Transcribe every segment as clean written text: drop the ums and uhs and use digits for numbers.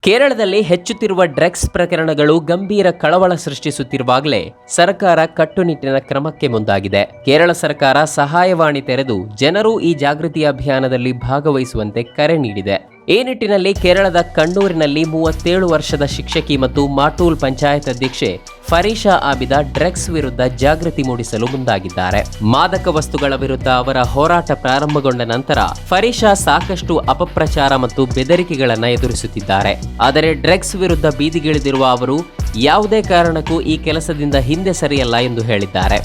ಕೇರಳದಲ್ಲಿ ಹೆಚ್ಚುತ್ತಿರುವ ಡ್ರಗ್ಸ್ ಪ್ರಕರಣಗಳು ಗಂಭೀರ ಕಳವಳ ಸೃಷ್ಟಿಸುತ್ತಿರುವಾಗಲೇ ಸರ್ಕಾರ ಕಟ್ಟುನಿಟ್ಟಿನ ಕ್ರಮಕ್ಕೆ ಮುಂದಾಗಿದೆ. ಕೇರಳ ಸರ್ಕಾರ ಸಹಾಯವಾಣಿ ತೆರೆದು ಜನರು ಈ ಜಾಗೃತಿ ಅಭಿಯಾನದಲ್ಲಿ ಭಾಗವಹಿಸುವಂತೆ ಕರೆ ನೀಡಿದೆ. ಈ ನಿಟ್ಟಿನಲ್ಲಿ ಕೇರಳದ ಕಣ್ಣೂರಿನಲ್ಲಿ 37 ವರ್ಷದ ಶಿಕ್ಷಕಿ ಮತ್ತು ಮಾಟೂಲ್ ಪಂಚಾಯತ್ ಅಧ್ಯಕ್ಷೆ ಫರೀಶಾ ಆಬಿದಾ ಡ್ರಗ್ಸ್ ವಿರುದ್ಧ ಜಾಗೃತಿ ಮೂಡಿಸಲು ಮುಂದಾಗಿದ್ದಾರೆ. ಮಾದಕ ವಸ್ತುಗಳ ವಿರುದ್ಧ ಅವರ ಹೋರಾಟ ಪ್ರಾರಂಭಗೊಂಡ ನಂತರ ಫರೀಶಾ ಸಾಕಷ್ಟು ಅಪಪ್ರಚಾರ ಮತ್ತು ಬೆದರಿಕೆಗಳನ್ನು ಎದುರಿಸುತ್ತಿದ್ದಾರೆ. ಆದರೆ ಡ್ರಗ್ಸ್ ವಿರುದ್ಧ ಬೀದಿಗಿಳಿದಿರುವ ಅವರು ಯಾವುದೇ ಕಾರಣಕ್ಕೂ ಈ ಕೆಲಸದಿಂದ ಹಿಂದೆ ಸರಿಯಲ್ಲ ಎಂದು ಹೇಳಿದ್ದಾರೆ.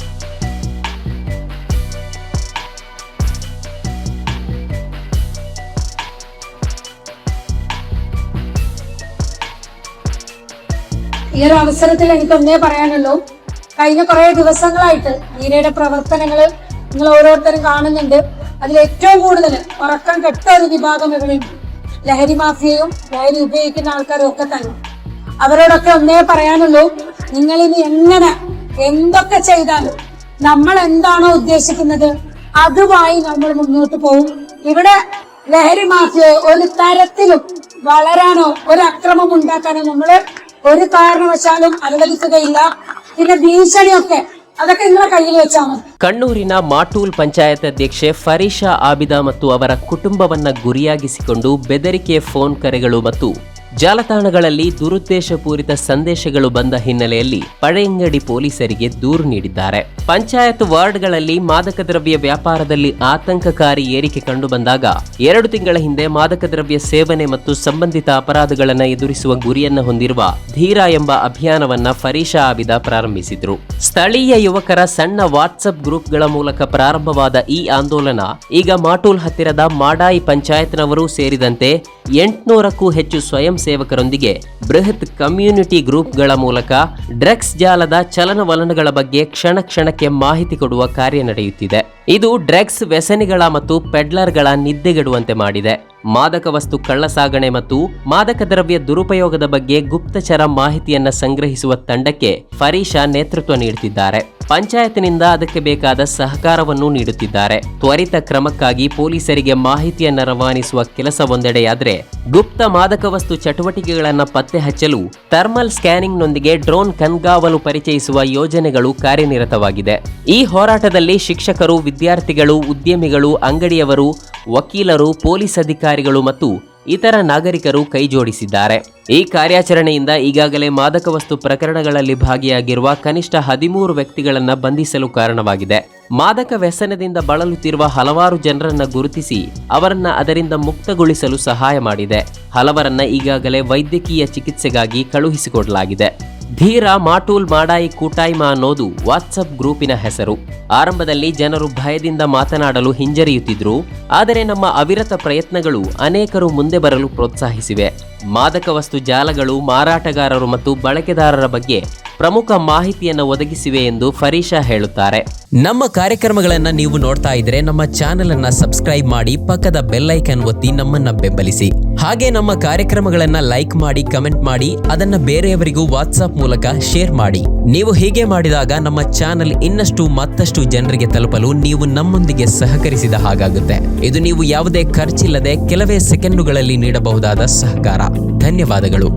ഈ ഒരു അവസരത്തിൽ എനിക്കൊന്നേ പറയാനുള്ളൂ, കഴിഞ്ഞ കുറെ ദിവസങ്ങളായിട്ട് നീരയുടെ പ്രവർത്തനങ്ങൾ നിങ്ങൾ ഓരോരുത്തരും കാണുന്നുണ്ട്. അതിൽ ഏറ്റവും കൂടുതൽ ഉറക്കം കെട്ട ഒരു വിഭാഗം ഇവിടെയുണ്ട്. ലഹരി മാഫിയയും ലഹരി ഉപയോഗിക്കുന്ന ആൾക്കാരും ഒക്കെ തന്നെ. അവരോടൊക്കെ ഒന്നേ പറയാനുള്ളൂ, നിങ്ങൾ ഇനി എങ്ങനെ എന്തൊക്കെ ചെയ്താലും നമ്മൾ എന്താണോ ഉദ്ദേശിക്കുന്നത് അതുമായി നമ്മൾ മുന്നോട്ട് പോകും. ഇവിടെ ലഹരി മാഫിയ ഒരു തരത്തിലും വളരാനോ ഒരു അക്രമം ഉണ്ടാക്കാനോ നമ്മള് ഒരു കാരണവശാലും അനുവദിക്കുകയില്ല. പിന്നെ ഭീഷണിയൊക്കെ ಅದಕ್ಕೆ ನಿನ್ನ ಕೈಯಲ್ಲಿ ವೆಚ್ಚ. ಕಣ್ಣೂರಿನ ಮಾಟೂಲ್ ಪಂಚಾಯತ್ ಅಧ್ಯಕ್ಷೆ ಫರೀಶಾ ಆಬಿದಾ ಮತ್ತು ಅವರ ಕುಟುಂಬವನ್ನ ಗುರಿಯಾಗಿಸಿಕೊಂಡು ಬೆದರಿಕೆ ಫೋನ್ ಕರೆಗಳು ಮತ್ತು ಜಾಲತಾಣಗಳಲ್ಲಿ ದುರುದ್ದೇಶಪೂರಿತ ಸಂದೇಶಗಳು ಬಂದ ಹಿನ್ನೆಲೆಯಲ್ಲಿ ಪಳೆಂಗಡಿ ಪೊಲೀಸರಿಗೆ ದೂರು ನೀಡಿದ್ದಾರೆ. ಪಂಚಾಯತ್ ವಾರ್ಡ್ಗಳಲ್ಲಿ ಮಾದಕ ದ್ರವ್ಯ ವ್ಯಾಪಾರದಲ್ಲಿ ಆತಂಕಕಾರಿ ಏರಿಕೆ ಕಂಡುಬಂದಾಗ 2 ತಿಂಗಳ ಹಿಂದೆ ಮಾದಕ ದ್ರವ್ಯ ಸೇವನೆ ಮತ್ತು ಸಂಬಂಧಿತ ಅಪರಾಧಗಳನ್ನು ಎದುರಿಸುವ ಗುರಿಯನ್ನ ಹೊಂದಿರುವ ಧೀರ ಎಂಬ ಅಭಿಯಾನವನ್ನ ಫರೀಶಾ ಆಬಿದಾ ಪ್ರಾರಂಭಿಸಿದ್ರು. ಸ್ಥಳೀಯ ಯುವಕರ ಸಣ್ಣ ವಾಟ್ಸ್ಆಪ್ ಗ್ರೂಪ್ಗಳ ಮೂಲಕ ಪ್ರಾರಂಭವಾದ ಈ ಆಂದೋಲನ ಈಗ ಮಾಟೂಲ್ ಹತ್ತಿರದ ಮಾಡಾಯಿ ಪಂಚಾಯತ್ನವರು ಸೇರಿದಂತೆ 800ಕ್ಕೂ ಹೆಚ್ಚು ಸ್ವಯಂ ಸೇವಕರೊಂದಿಗೆ ಬೃಹತ್ ಕಮ್ಯುನಿಟಿ ಗ್ರೂಪ್ಗಳ ಮೂಲಕ ಡ್ರಗ್ಸ್ ಜಾಲದ ಚಲನವಲನಗಳ ಬಗ್ಗೆ ಕ್ಷಣ ಕ್ಷಣಕ್ಕೆ ಮಾಹಿತಿ ಕೊಡುವ ಕಾರ್ಯ ನಡೆಯುತ್ತಿದೆ. ಇದು ಡ್ರಗ್ಸ್ ವ್ಯಸನಿಗಳ ಮತ್ತು ಪೆಡ್ಲರ್ಗಳ ನಿದ್ದೆಗೆಡುವಂತೆ ಮಾಡಿದೆ. ಮಾದಕ ವಸ್ತು ಕಳ್ಳಸಾಗಣೆ ಮತ್ತು ಮಾದಕ ದ್ರವ್ಯ ದುರುಪಯೋಗದ ಬಗ್ಗೆ ಗುಪ್ತಚರ ಮಾಹಿತಿಯನ್ನ ಸಂಗ್ರಹಿಸುವ ತಂಡಕ್ಕೆ ಫರೀಶಾ ನೇತೃತ್ವ ನೀಡುತ್ತಿದ್ದಾರೆ. ಪಂಚಾಯತ್ನಿಂದ ಅದಕ್ಕೆ ಬೇಕಾದ ಸಹಕಾರವನ್ನು ನೀಡುತ್ತಿದ್ದಾರೆ. ತ್ವರಿತ ಕ್ರಮಕ್ಕಾಗಿ ಪೊಲೀಸರಿಗೆ ಮಾಹಿತಿಯನ್ನ ರವಾನಿಸುವ ಕೆಲಸ ಒಂದೆಡೆಯಾದರೆ, ಗುಪ್ತ ಮಾದಕ ವಸ್ತು ಚಟುವಟಿಕೆಗಳನ್ನು ಪತ್ತೆ ಹಚ್ಚಲು ಥರ್ಮಲ್ ಸ್ಕ್ಯಾನಿಂಗ್ನೊಂದಿಗೆ ಡ್ರೋನ್ ಕಣ್ಗಾವಲು ಪರಿಚಯಿಸುವ ಯೋಜನೆಗಳು ಕಾರ್ಯನಿರತವಾಗಿದೆ. ಈ ಹೋರಾಟದಲ್ಲಿ ಶಿಕ್ಷಕರು, ವಿದ್ಯಾರ್ಥಿಗಳು, ಉದ್ಯಮಿಗಳು, ಅಂಗಡಿಯವರು, ವಕೀಲರು, ಪೊಲೀಸ್ ಅಧಿಕಾರಿಗಳು ಮತ್ತು ಇತರ ನಾಗರಿಕರು ಕೈಜೋಡಿಸಿದ್ದಾರೆ. ಈ ಕಾರ್ಯಾಚರಣೆಯಿಂದ ಈಗಾಗಲೇ ಮಾದಕ ವಸ್ತು ಪ್ರಕರಣಗಳಲ್ಲಿ ಭಾಗಿಯಾಗಿರುವ ಕನಿಷ್ಠ 13 ವ್ಯಕ್ತಿಗಳನ್ನು ಬಂಧಿಸಲು ಕಾರಣವಾಗಿದೆ. ಮಾದಕ ವ್ಯಸನದಿಂದ ಬಳಲುತ್ತಿರುವ ಹಲವಾರು ಜನರನ್ನ ಗುರುತಿಸಿ ಅವರನ್ನ ಅದರಿಂದ ಮುಕ್ತಗೊಳಿಸಲು ಸಹಾಯ ಮಾಡಿದೆ. ಹಲವರನ್ನ ಈಗಾಗಲೇ ವೈದ್ಯಕೀಯ ಚಿಕಿತ್ಸೆಗಾಗಿ ಕಳುಹಿಸಿಕೊಡಲಾಗಿದೆ. ಧೀರ ಮಾಟೂಲ್ ಮಾಡಾಯಿ ಕೂಟಾಯ್ಮ ಅನ್ನೋದು ವಾಟ್ಸಪ್ ಗ್ರೂಪಿನ ಹೆಸರು. ಆರಂಭದಲ್ಲಿ ಜನರು ಭಯದಿಂದ ಮಾತನಾಡಲು ಹಿಂಜರಿಯುತ್ತಿದ್ರು, ಆದರೆ ನಮ್ಮ ಅವಿರತ ಪ್ರಯತ್ನಗಳು ಅನೇಕರು ಮುಂದೆ ಬರಲು ಪ್ರೋತ್ಸಾಹಿಸಿವೆ. ಮಾದಕ ವಸ್ತು ಜಾಲಗಳು ಮಾರಾಟಗಾರರು ಮತ್ತು ಬಳಕೆದಾರರ ಬಗ್ಗೆ ಪ್ರಮುಖ ಮಾಹಿತಿಯನ್ನು ಒದಗಿಸಿವೆ ಎಂದು ಫರೀಶಾ ಹೇಳುತ್ತಾರೆ. ನಮ್ಮ ಕಾರ್ಯಕ್ರಮಗಳನ್ನು ನೀವು ನೋಡ್ತಾ ಇದ್ರೆ ನಮ್ಮ ಚಾನೆಲ್ ಅನ್ನ ಸಬ್ಸ್ಕ್ರೈಬ್ ಮಾಡಿ, ಪಕ್ಕದ ಬೆಲ್ ಐಕಾನ್ ಒತ್ತಿ ನಮ್ಮನ್ನ ಬೆಂಬಲಿಸಿ. ಹಾಗೆ ನಮ್ಮ ಕಾರ್ಯಕ್ರಮಗಳನ್ನ ಲೈಕ್ ಮಾಡಿ, ಕಮೆಂಟ್ ಮಾಡಿ, ಅದನ್ನ ಬೇರೆಯವರಿಗೂ ವಾಟ್ಸ್ಆಪ್ ಮೂಲಕ ಶೇರ್ ಮಾಡಿ. ನೀವು ಹೀಗೆ ಮಾಡಿದಾಗ ನಮ್ಮ ಚಾನೆಲ್ ಮತ್ತಷ್ಟು ಜನರಿಗೆ ತಲುಪಲು ನೀವು ನಮ್ಮೊಂದಿಗೆ ಸಹಕರಿಸಿದ ಹಾಗಾಗುತ್ತೆ. ಇದು ನೀವು ಯಾವುದೇ ಖರ್ಚಿಲ್ಲದೆ ಕೆಲವೇ ಸೆಕೆಂಡುಗಳಲ್ಲಿ ನೀಡಬಹುದಾದ ಸಹಕಾರ. ಧನ್ಯವಾದಗಳು.